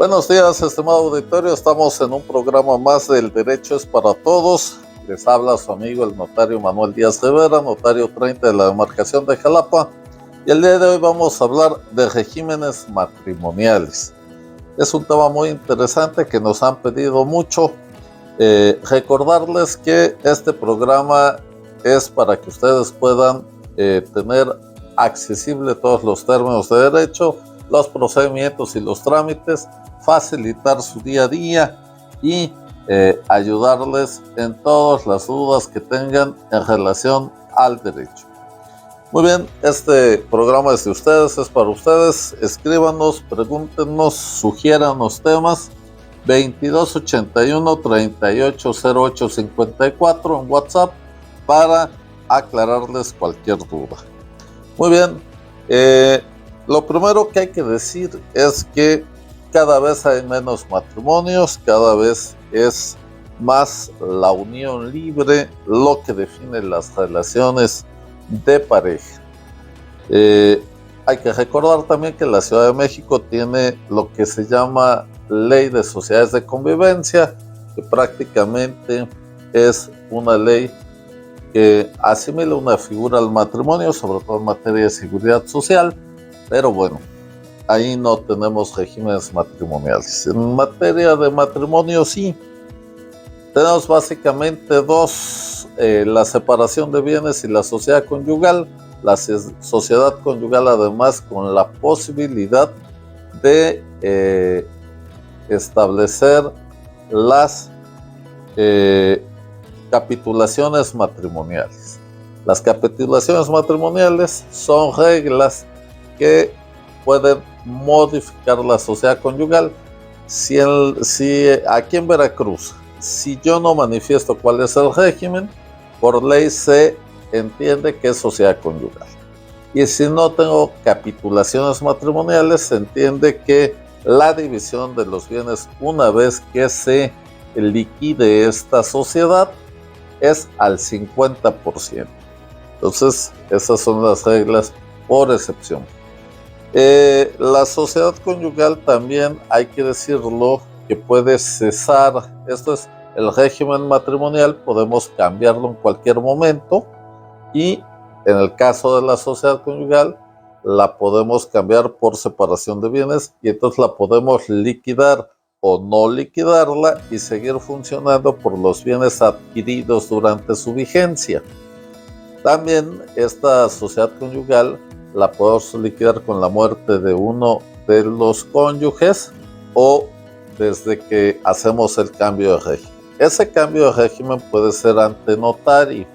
Buenos días, estimado auditorio. Estamos en un programa más del Derecho es para Todos. Les habla su amigo el notario Manuel Díaz Rivera, notario 30 de la demarcación de Jalapa. Y el día de hoy vamos a hablar de regímenes matrimoniales. Es un tema muy interesante que nos han pedido mucho. Recordarles que este programa es para que ustedes puedan tener accesible todos los términos de derecho, los procedimientos y los trámites, facilitar su día a día y ayudarles en todas las dudas que tengan en relación al derecho. Muy bien, este programa es de ustedes, es para ustedes. Escríbanos, pregúntenos, sugiéranos temas. 2281-380854 en WhatsApp para aclararles cualquier duda. Muy bien, lo primero que hay que decir es que cada vez hay menos matrimonios, cada vez es más la unión libre lo que define las relaciones de pareja. Hay que recordar también que la Ciudad de México tiene lo que se llama Ley de Sociedades de Convivencia, que prácticamente es una ley que asimila una figura al matrimonio, sobre todo en materia de seguridad social, pero bueno, ahí no tenemos regímenes matrimoniales. En materia de matrimonio sí, tenemos básicamente dos, la separación de bienes y la sociedad conyugal. La sociedad conyugal además con la posibilidad de establecer las capitulaciones matrimoniales. Las capitulaciones matrimoniales son reglas que pueden modificar la sociedad conyugal. Si aquí en Veracruz, si yo no manifiesto cuál es el régimen, por ley se entiende que es sociedad conyugal. Y si no tengo capitulaciones matrimoniales, se entiende que la división de los bienes, una vez que se liquide esta sociedad, es al 50%. Entonces, esas son las reglas por excepción. La sociedad conyugal también hay que decirlo que puede cesar. Esto es el régimen matrimonial, podemos cambiarlo en cualquier momento y en el caso de la sociedad conyugal la podemos cambiar por separación de bienes y entonces la podemos liquidar o no liquidarla y seguir funcionando por los bienes adquiridos durante su vigencia. También esta sociedad conyugal la podemos liquidar con la muerte de uno de los cónyuges o desde que hacemos el cambio de régimen. Ese cambio de régimen puede ser ante notario.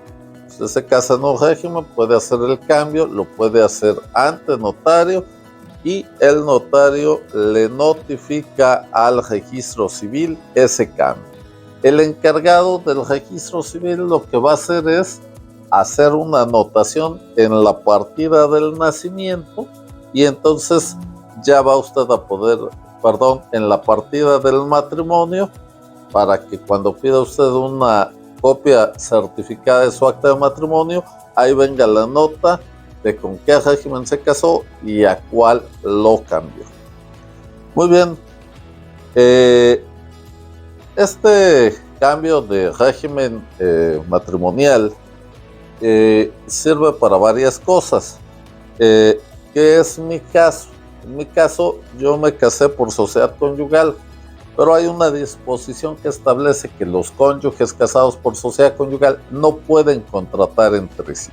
Si usted se casa en un régimen, puede hacer el cambio, lo puede hacer ante notario y el notario le notifica al registro civil ese cambio. El encargado del registro civil lo que va a hacer es hacer una anotación en la partida del nacimiento y entonces ya va usted a poder, en la partida del matrimonio, para que cuando pida usted una copia certificada de su acta de matrimonio, ahí venga la nota de con qué régimen se casó y a cuál lo cambió. Muy bien, este cambio de régimen matrimonial sirve para varias cosas. ¿Qué es mi caso? En mi caso, yo me casé por sociedad conyugal, pero hay una disposición que establece que los cónyuges casados por sociedad conyugal no pueden contratar entre sí.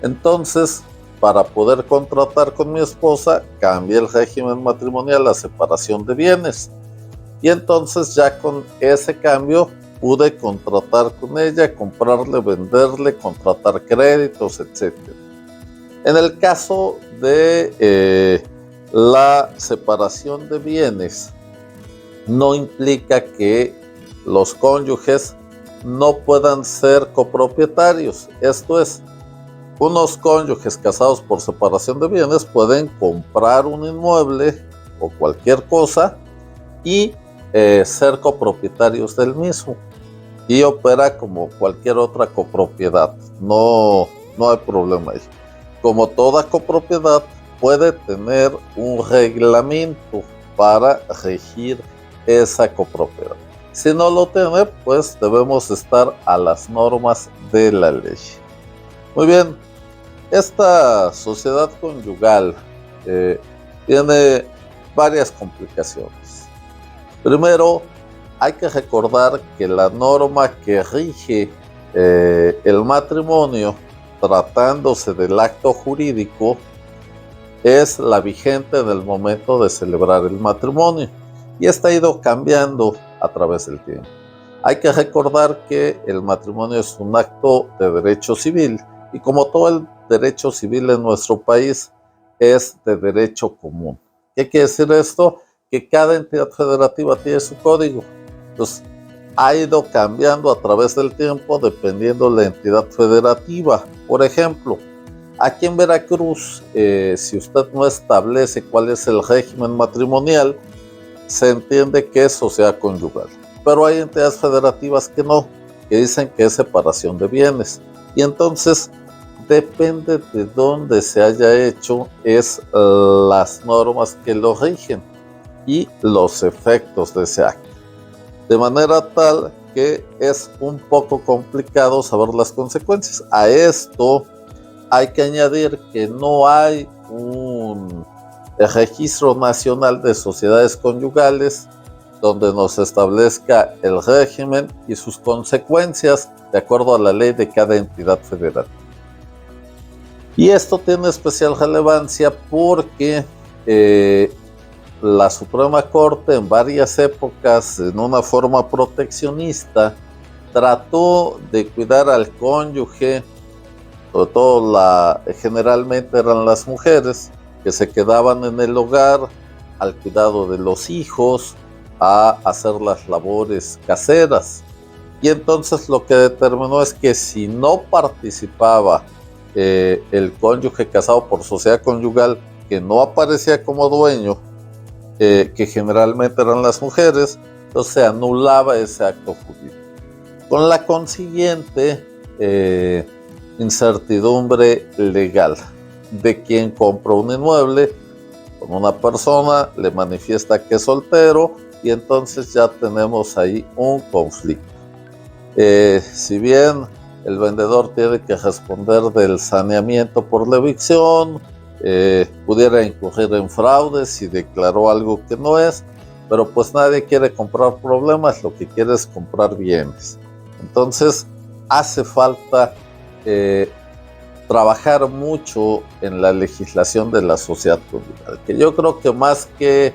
Entonces, para poder contratar con mi esposa, cambié el régimen matrimonial a separación de bienes. Y entonces ya con ese cambio pude contratar con ella, comprarle, venderle, contratar créditos, etc. En el caso de la separación de bienes, no implica que los cónyuges no puedan ser copropietarios. Esto es, unos cónyuges casados por separación de bienes pueden comprar un inmueble o cualquier cosa y ser copropietarios del mismo. Y opera como cualquier otra copropiedad. No hay problema ahí. Como toda copropiedad, puede tener un reglamento para regir esa copropiedad. Si no lo tiene, pues debemos estar a las normas de la ley. Muy bien, esta sociedad conyugal tiene varias complicaciones. Primero, hay que recordar que la norma que rige el matrimonio, tratándose del acto jurídico, es la vigente en el momento de celebrar el matrimonio y esta ha ido cambiando a través del tiempo. Hay que recordar que el matrimonio es un acto de derecho civil y como todo el derecho civil en nuestro país es de derecho común. ¿Qué quiere decir esto? Que cada entidad federativa tiene su código. Entonces, ha ido cambiando a través del tiempo dependiendo de la entidad federativa. Por ejemplo, aquí en Veracruz, si usted no establece cuál es el régimen matrimonial, se entiende que es sociedad conyugal. Pero hay entidades federativas que no, que dicen que es separación de bienes. Y entonces, depende de dónde se haya hecho, es las normas que lo rigen y los efectos de ese acto. De manera tal que es un poco complicado saber las consecuencias. A esto hay que añadir que no hay un registro nacional de sociedades conyugales donde nos establezca el régimen y sus consecuencias de acuerdo a la ley de cada entidad federativa. Y esto tiene especial relevancia porque la Suprema Corte en varias épocas, en una forma proteccionista, trató de cuidar al cónyuge, sobre todo generalmente eran las mujeres, que se quedaban en el hogar al cuidado de los hijos, a hacer las labores caseras. Y entonces lo que determinó es que si no participaba el cónyuge casado por sociedad conyugal, que no aparecía como dueño, que generalmente eran las mujeres, entonces se anulaba ese acto jurídico. Con la consiguiente incertidumbre legal de quien compra un inmueble, con una persona le manifiesta que es soltero y entonces ya tenemos ahí un conflicto. Si bien el vendedor tiene que responder del saneamiento por la evicción, pudiera incurrir en fraude si declaró algo que no es, pero pues nadie quiere comprar problemas, lo que quiere es comprar bienes. Entonces hace falta trabajar mucho en la legislación de la sociedad conyugal, que yo creo que más que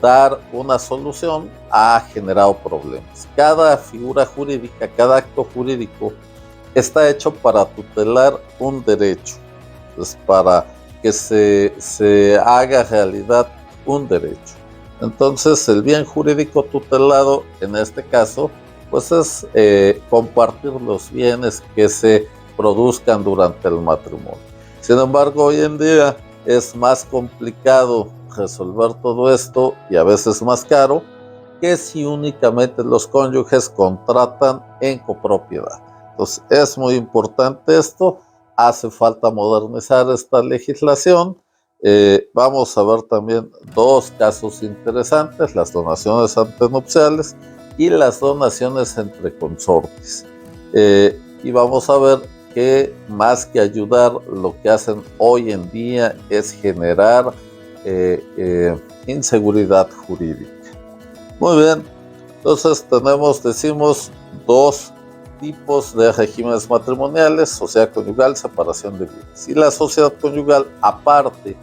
dar una solución ha generado problemas. Cada figura jurídica, cada acto jurídico está hecho para tutelar un derecho, pues para que se haga realidad un derecho. Entonces el bien jurídico tutelado en este caso pues es compartir los bienes que se produzcan durante el matrimonio. Sin embargo, hoy en día es más complicado resolver todo esto y a veces más caro que si únicamente los cónyuges contratan en copropiedad. Entonces es muy importante esto, hace falta modernizar esta legislación. Vamos a ver también dos casos interesantes, las donaciones antenupciales y las donaciones entre consortes. Y vamos a ver que más que ayudar, lo que hacen hoy en día es generar inseguridad jurídica. Muy bien, entonces decimos, dos tipos de regímenes matrimoniales: sociedad conyugal, separación de bienes. Y la sociedad conyugal, aparte,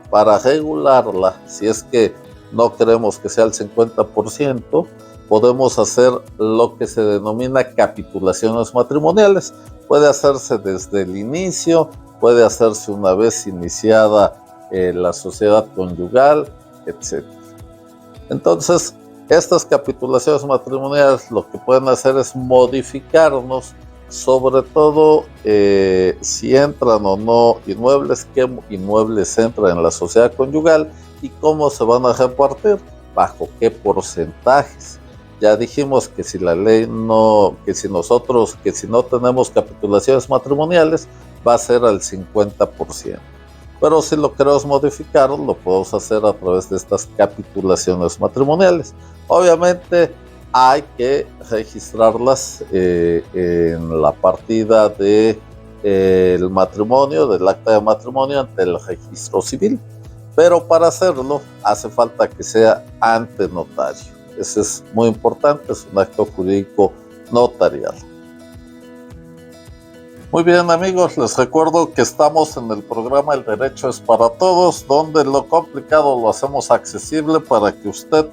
para regularla, si es que no queremos que sea el 50%, podemos hacer lo que se denomina capitulaciones matrimoniales. Puede hacerse desde el inicio, puede hacerse una vez iniciada la sociedad conyugal, etc. Entonces, estas capitulaciones matrimoniales lo que pueden hacer es modificarnos, sobre todo si entran o no inmuebles, qué inmuebles entran en la sociedad conyugal y cómo se van a repartir, bajo qué porcentajes. Ya dijimos que si la ley que si no tenemos capitulaciones matrimoniales, va a ser al 50%. Pero si lo queremos modificar, lo podemos hacer a través de estas capitulaciones matrimoniales. Obviamente hay que registrarlas en la partida de el matrimonio, del acta de matrimonio ante el registro civil, pero para hacerlo hace falta que sea ante notario. Eso es muy importante, es un acto jurídico notarial. Muy bien, amigos, les recuerdo que estamos en el programa El Derecho es para Todos, donde lo complicado lo hacemos accesible para que usted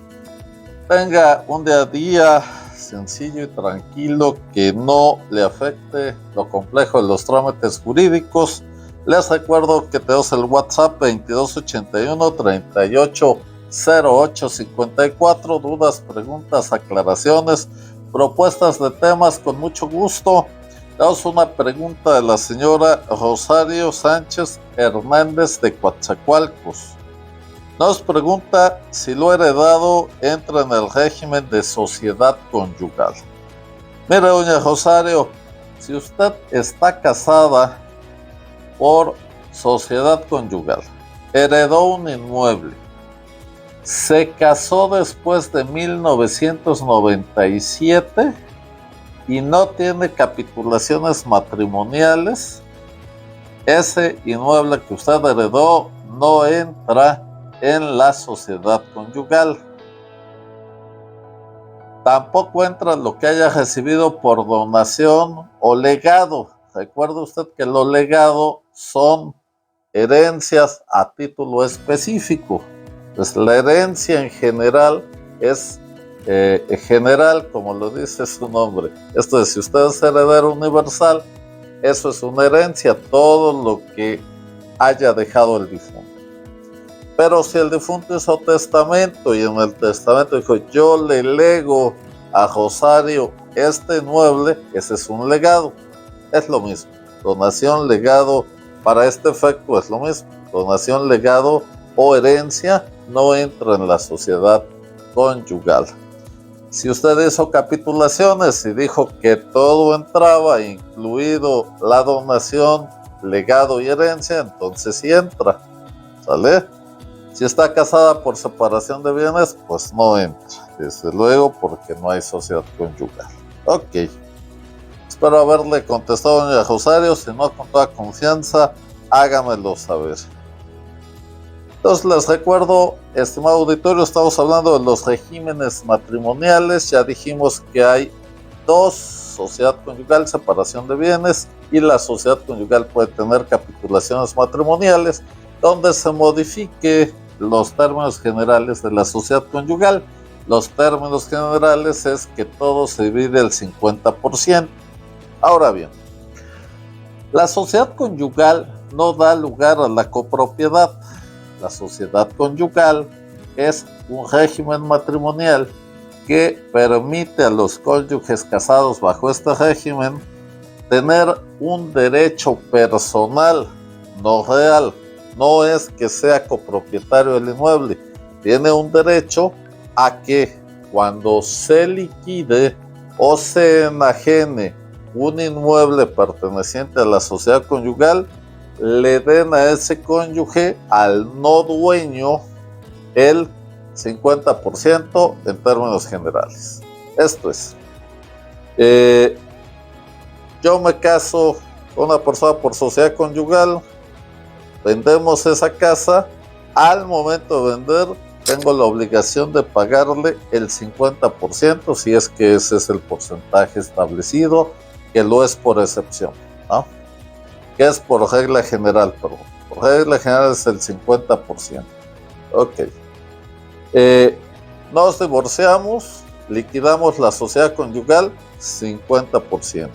tenga un día a día sencillo y tranquilo, que no le afecte lo complejo de los trámites jurídicos. Les recuerdo que tenemos el WhatsApp 2281 380854, dudas, preguntas, aclaraciones, propuestas de temas, con mucho gusto. Tenemos una pregunta de la señora Rosario Sánchez Hernández de Coatzacoalcos. Nos pregunta si lo heredado entra en el régimen de sociedad conyugal. Mire, doña Rosario, si usted está casada por sociedad conyugal, heredó un inmueble, se casó después de 1997 y no tiene capitulaciones matrimoniales, ese inmueble que usted heredó no entra en la sociedad conyugal. Tampoco entra lo que haya recibido por donación o legado. Recuerde usted que lo legado son herencias a título específico. Pues la herencia en general es general, como lo dice su nombre. Esto es, si usted es heredero universal, eso es una herencia, todo lo que haya dejado el difunto. Pero si el difunto hizo testamento y en el testamento dijo, yo le lego a Rosario este inmueble, ese es un legado. Es lo mismo. Donación, legado, para este efecto es lo mismo. Donación, legado o herencia no entra en la sociedad conyugal. Si usted hizo capitulaciones y dijo que todo entraba, incluido la donación, legado y herencia, entonces sí entra. ¿Sale? Si está casada por separación de bienes, pues no entra, desde luego, porque no hay sociedad conyugal. Ok. Espero haberle contestado, doña Rosario. Si no, con toda confianza, hágamelo saber. Entonces les recuerdo, estimado auditorio, estamos hablando de los regímenes matrimoniales. Ya dijimos que hay dos: sociedad conyugal, separación de bienes, y la sociedad conyugal puede tener capitulaciones matrimoniales, donde se modifique los términos generales de la sociedad conyugal. Los términos generales es que todo se divide al 50%. Ahora bien, la sociedad conyugal no da lugar a la copropiedad. La sociedad conyugal es un régimen matrimonial que permite a los cónyuges casados bajo este régimen tener un derecho personal, no real. No es que sea copropietario del inmueble, tiene un derecho a que cuando se liquide o se enajene un inmueble perteneciente a la sociedad conyugal, le den a ese cónyuge, al no dueño, el 50% en términos generales. Esto es, yo me caso con una persona por sociedad conyugal, vendemos esa casa, al momento de vender tengo la obligación de pagarle el 50%, si es que ese es el porcentaje establecido, que lo es por excepción, ¿no? Que es por regla general, perdón. Por regla general es el 50%. Ok. Nos divorciamos, liquidamos la sociedad conyugal, 50%.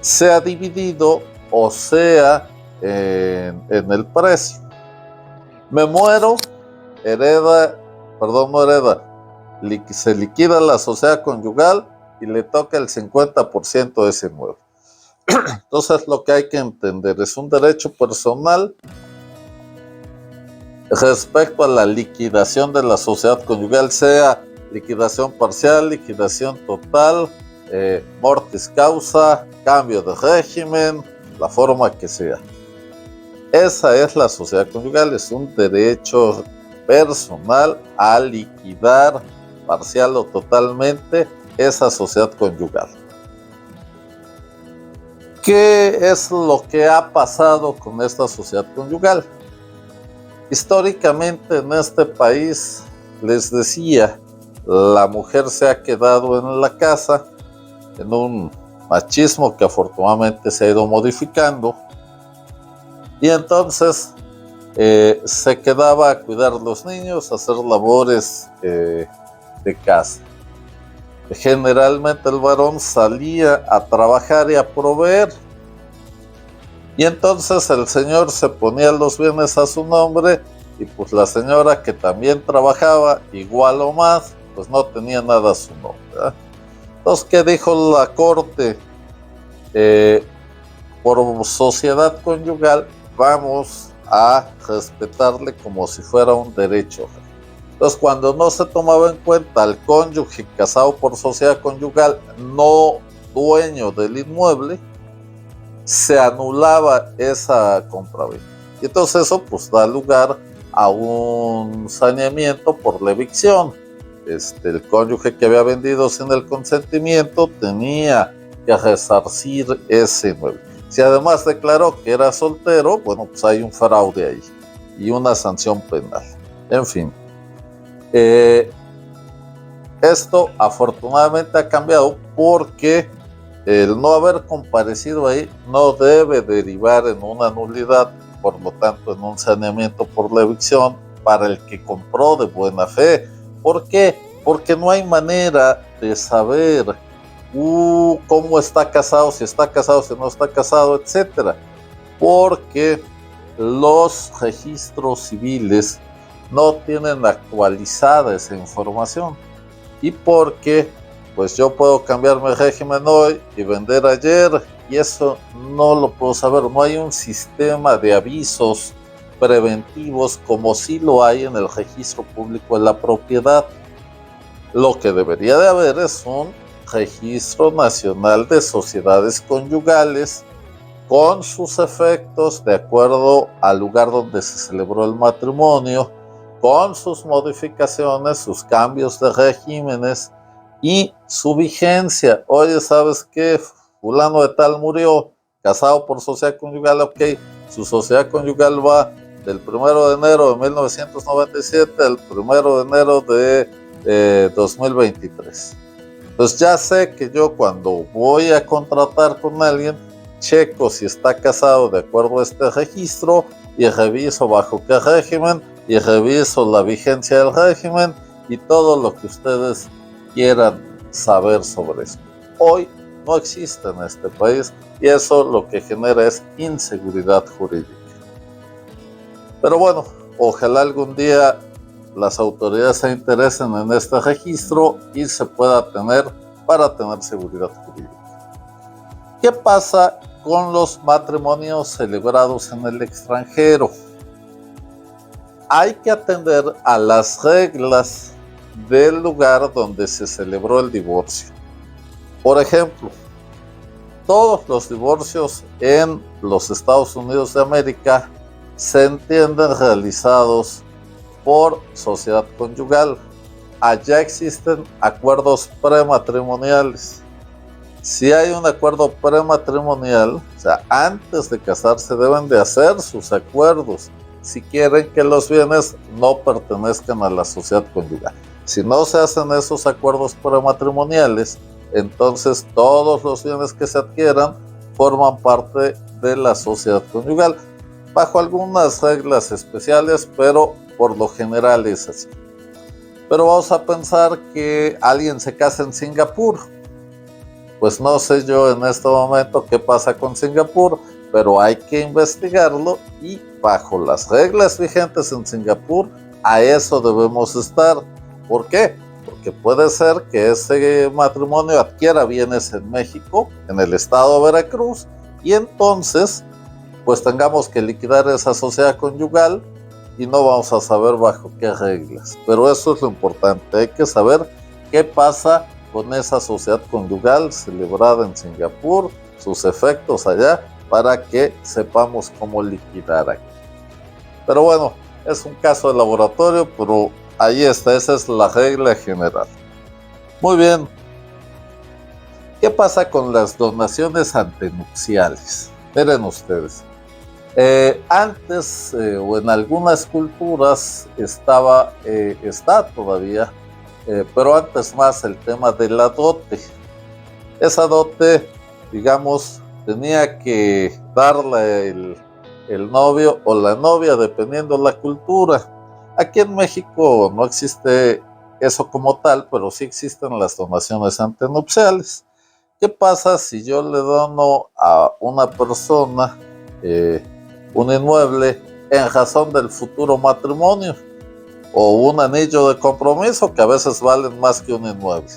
Sea dividido o sea en el precio. Me muero, se liquida la sociedad conyugal y le toca el 50% de ese inmueble. Entonces lo que hay que entender es un derecho personal respecto a la liquidación de la sociedad conyugal, sea liquidación parcial, liquidación total, mortis causa, cambio de régimen, la forma que sea. Esa es la sociedad conyugal, es un derecho personal a liquidar parcial o totalmente esa sociedad conyugal. ¿Qué es lo que ha pasado con esta sociedad conyugal? Históricamente en este país, les decía, la mujer se ha quedado en la casa, en un machismo que afortunadamente se ha ido modificando, y entonces se quedaba a cuidar a los niños, a hacer labores de casa. Generalmente el varón salía a trabajar y a proveer, y entonces el señor se ponía los bienes a su nombre, y pues la señora, que también trabajaba igual o más, pues no tenía nada a su nombre, ¿verdad? Entonces, ¿qué dijo la corte? Por sociedad conyugal vamos a respetarle como si fuera un derecho. Entonces, cuando no se tomaba en cuenta al cónyuge casado por sociedad conyugal, no dueño del inmueble, se anulaba esa compraventa. Y entonces eso pues da lugar a un saneamiento por la evicción. El cónyuge que había vendido sin el consentimiento tenía que resarcir ese inmueble. Si además declaró que era soltero, bueno, pues hay un fraude ahí y una sanción penal. En fin. Esto afortunadamente ha cambiado, porque el no haber comparecido ahí no debe derivar en una nulidad, por lo tanto en un saneamiento por la evicción para el que compró de buena fe. ¿Por qué? Porque no hay manera de saber cómo está casado, si no está casado, etc. Porque los registros civiles no tienen actualizada esa información, y porque pues yo puedo cambiarme el régimen hoy y vender ayer, y eso no lo puedo saber. No hay un sistema de avisos preventivos como sí lo hay en el registro público de la propiedad. Lo que debería de haber es un registro nacional de sociedades conyugales con sus efectos de acuerdo al lugar donde se celebró el matrimonio, con sus modificaciones, sus cambios de regímenes y su vigencia. Oye, ¿sabes qué? Fulano de tal murió, casado por sociedad conyugal, ok, su sociedad conyugal va del 1 de enero de 1997 al 1 de enero de 2023. Entonces ya sé que yo, cuando voy a contratar con alguien, checo si está casado de acuerdo a este registro y reviso bajo qué régimen, y reviso la vigencia del régimen y todo lo que ustedes quieran saber sobre eso. Hoy no existe en este país, y eso lo que genera es inseguridad jurídica. Pero bueno, ojalá algún día las autoridades se interesen en este registro y se pueda tener para tener seguridad jurídica. ¿Qué pasa con los matrimonios celebrados en el extranjero? Hay que atender a las reglas del lugar donde se celebró el divorcio. Por ejemplo, todos los divorcios en los Estados Unidos de América se entienden realizados por sociedad conyugal. Allá existen acuerdos prematrimoniales. Si hay un acuerdo prematrimonial, o sea, antes de casarse deben de hacer sus acuerdos si quieren que los bienes no pertenezcan a la sociedad conyugal. Si no se hacen esos acuerdos prematrimoniales, entonces todos los bienes que se adquieran forman parte de la sociedad conyugal, bajo algunas reglas especiales, pero por lo general es así. Pero vamos a pensar que alguien se casa en Singapur. Pues no sé yo en este momento qué pasa con Singapur, pero hay que investigarlo, y bajo las reglas vigentes en Singapur, a eso debemos estar. ¿Por qué? Porque puede ser que ese matrimonio adquiera bienes en México, en el estado de Veracruz, y entonces pues tengamos que liquidar esa sociedad conyugal y no vamos a saber bajo qué reglas. Pero eso es lo importante, hay que saber qué pasa con esa sociedad conyugal celebrada en Singapur, sus efectos allá, para que sepamos cómo liquidar aquí. Pero bueno, es un caso de laboratorio, pero ahí está, esa es la regla general. Muy bien. ¿Qué pasa con las donaciones antenupciales? Miren ustedes. Antes, o en algunas culturas, está todavía, pero antes más el tema de la dote. Esa dote, digamos, tenía que darle el novio o la novia, dependiendo la cultura. Aquí en México no existe eso como tal, pero sí existen las donaciones antenupciales. ¿Qué pasa si yo le dono a una persona un inmueble en razón del futuro matrimonio o un anillo de compromiso que a veces valen más que un inmueble?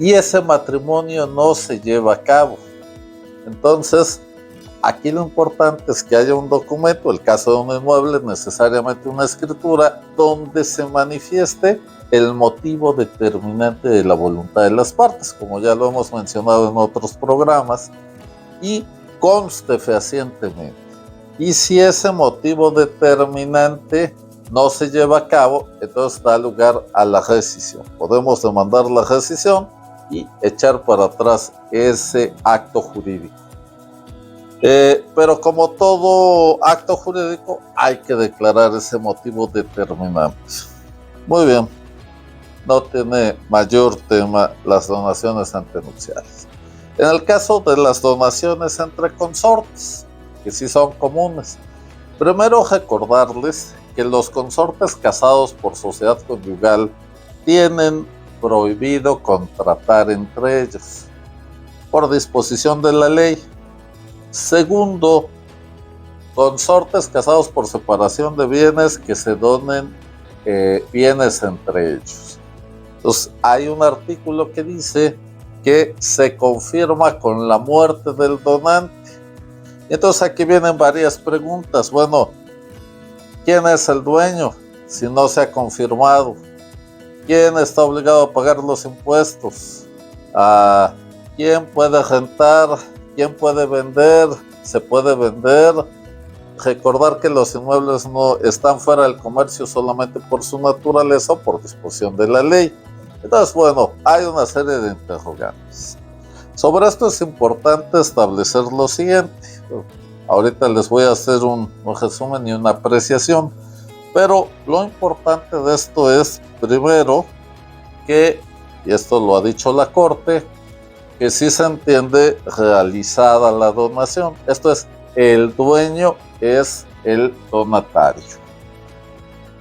Y ese matrimonio no se lleva a cabo. Entonces, aquí lo importante es que haya un documento, el caso de un inmueble, necesariamente una escritura, donde se manifieste el motivo determinante de la voluntad de las partes, como ya lo hemos mencionado en otros programas, y conste fehacientemente. Y si ese motivo determinante no se lleva a cabo, entonces da lugar a la rescisión. Podemos demandar la rescisión y echar para atrás ese acto jurídico. Pero como todo acto jurídico, hay que declarar ese motivo determinante. Muy bien. No tiene mayor tema las donaciones antenupciales. En el caso de las donaciones entre consortes, que sí son comunes, primero recordarles que los consortes casados por sociedad conyugal tienen prohibido contratar entre ellos, por disposición de la ley. Segundo, consortes casados por separación de bienes que se donen bienes entre ellos. Entonces, hay un artículo que dice que se confirma con la muerte del donante. Y entonces aquí vienen varias preguntas. Bueno, ¿quién es el dueño si no se ha confirmado? ¿Quién está obligado a pagar los impuestos? ¿Quién puede rentar? ¿Quién puede vender? ¿Se puede vender? Recordar que los inmuebles no están fuera del comercio solamente por su naturaleza o por disposición de la ley. Entonces, bueno, hay una serie de interrogantes. Sobre esto es importante establecer lo siguiente. Ahorita les voy a hacer un resumen y una apreciación, pero lo importante de esto es, primero, que, y esto lo ha dicho la Corte, que sí se entiende realizada la donación. Esto es, el dueño es el donatario.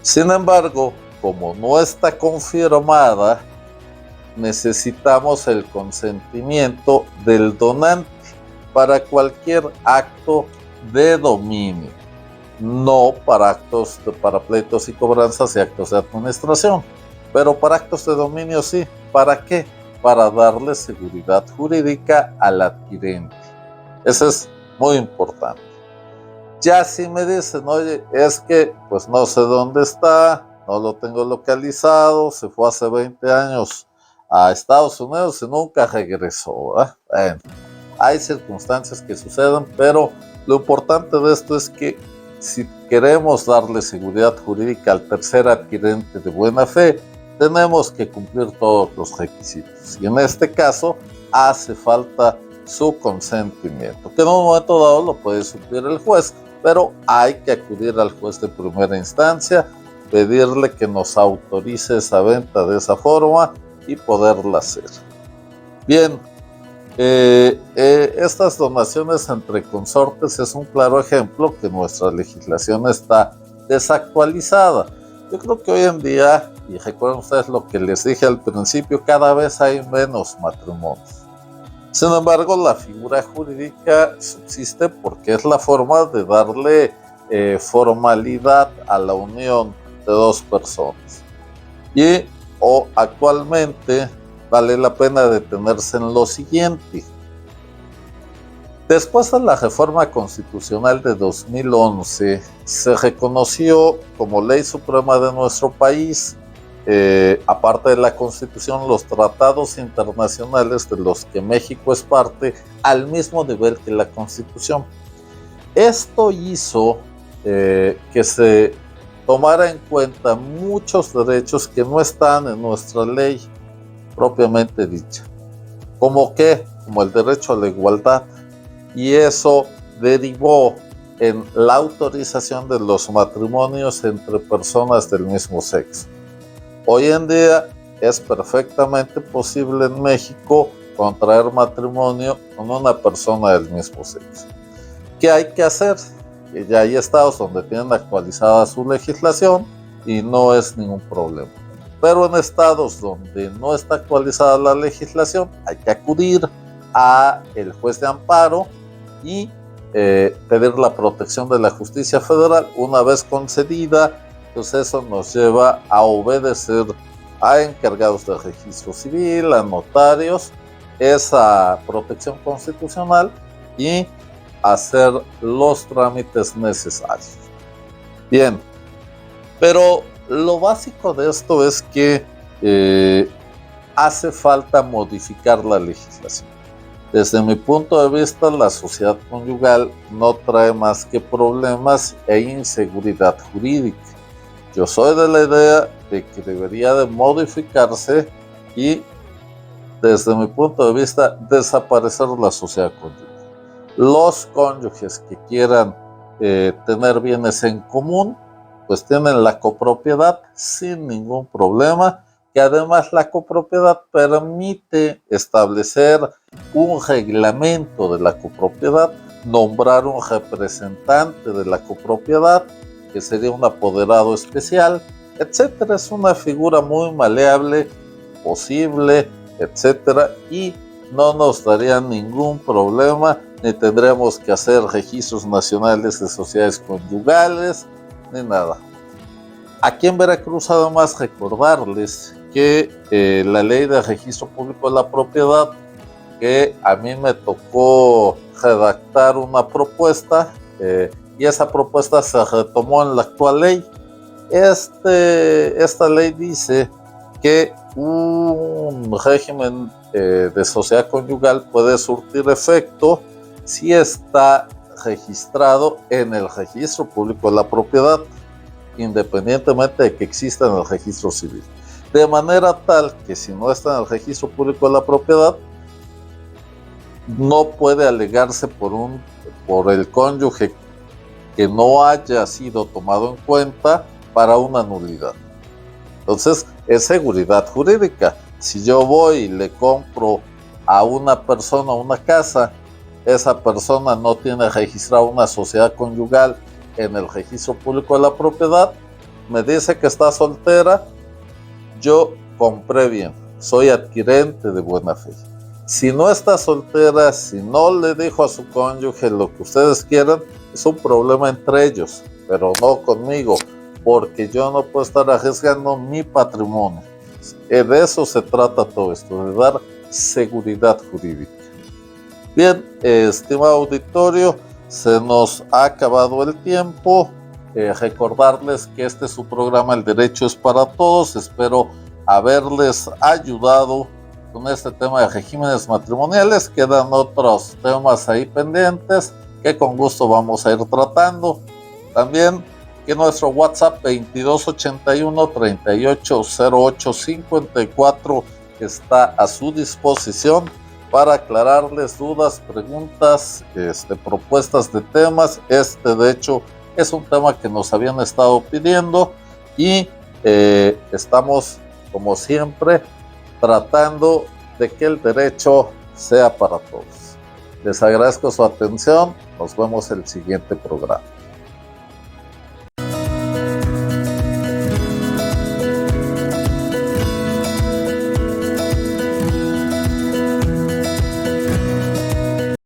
Sin embargo, como no está confirmada, necesitamos el consentimiento del donante para cualquier acto de dominio, no para pleitos y cobranzas y actos de administración, pero para actos de dominio sí. ¿Para qué? Para darle seguridad jurídica al adquirente. Eso es muy importante. Ya si me dicen, oye, es que pues no sé dónde está, no lo tengo localizado, se fue hace 20 años a Estados Unidos y nunca regresó, ¿verdad? Bueno, hay circunstancias que suceden, pero lo importante de esto es que si queremos darle seguridad jurídica al tercer adquirente de buena fe, tenemos que cumplir todos los requisitos. Y en este caso, hace falta su consentimiento, que en un momento dado lo puede suplir el juez, pero hay que acudir al juez de primera instancia, pedirle que nos autorice esa venta de esa forma y poderla hacer. Bien, estas donaciones entre consortes es un claro ejemplo que nuestra legislación está desactualizada. Yo creo que hoy en día, y recuerden ustedes lo que les dije al principio, cada vez hay menos matrimonios. Sin embargo, la figura jurídica subsiste porque es la forma de darle formalidad a la unión de dos personas. Y actualmente vale la pena detenerse en lo siguiente. Después de la reforma constitucional de 2011, se reconoció como ley suprema de nuestro país aparte de la Constitución, los tratados internacionales de los que México es parte al mismo nivel que la Constitución. Esto hizo que se tomara en cuenta muchos derechos que no están en nuestra ley propiamente dicha, como el derecho a la igualdad, y eso derivó en la autorización de los matrimonios entre personas del mismo sexo. Hoy en día es perfectamente posible en México contraer matrimonio con una persona del mismo sexo. ¿Qué hay que hacer? Que ya hay estados donde tienen actualizada su legislación y no es ningún problema. Pero en estados donde no está actualizada la legislación, hay que acudir a el juez de amparo y pedir la protección de la justicia federal. Una vez concedida, pues eso nos lleva a obedecer a encargados de registro civil, a notarios, esa protección constitucional y hacer los trámites necesarios. Bien, pero lo básico de esto es que hace falta modificar la legislación. Desde mi punto de vista, la sociedad conyugal no trae más que problemas e inseguridad jurídica. Yo soy de la idea de que debería de modificarse y, desde mi punto de vista, desaparecer la sociedad conyugal. Los cónyuges que quieran tener bienes en común, pues tienen la copropiedad sin ningún problema, que además la copropiedad permite establecer un reglamento de la copropiedad, nombrar un representante de la copropiedad, que sería un apoderado especial, etcétera. Es una figura muy maleable, posible, etcétera, y no nos daría ningún problema, ni tendremos que hacer registros nacionales de sociedades conyugales, ni nada. Aquí en Veracruz, además, recordarles que la ley de registro público de la propiedad, que a mí me tocó redactar una propuesta, y esa propuesta se retomó en la actual ley. Esta ley dice que un régimen de sociedad conyugal puede surtir efecto si está registrado en el registro público de la propiedad, independientemente de que exista en el registro civil. De manera tal que si no está en el registro público de la propiedad, no puede alegarse por el cónyuge que no haya sido tomado en cuenta para una nulidad. Entonces, es seguridad jurídica. Si yo voy y le compro a una persona una casa, esa persona no tiene registrada una sociedad conyugal en el registro público de la propiedad, me dice que está soltera, yo compré bien, soy adquirente de buena fe. Si no está soltera, si no le dijo a su cónyuge lo que ustedes quieran, es un problema entre ellos, pero no conmigo, porque yo no puedo estar arriesgando mi patrimonio. De eso se trata todo esto, de dar seguridad jurídica. Bien, estimado auditorio, se nos ha acabado el tiempo. Recordarles que este es su programa El Derecho es para Todos. Espero haberles ayudado con este tema de regímenes matrimoniales. Quedan otros temas ahí pendientes que con gusto vamos a ir tratando. También que nuestro WhatsApp 2281 3808 54 está a su disposición para aclararles dudas, preguntas, propuestas de temas. De hecho, es un tema que nos habían estado pidiendo y estamos, como siempre, tratando de que el derecho sea para todos. Les agradezco su atención. Nos vemos en el siguiente programa.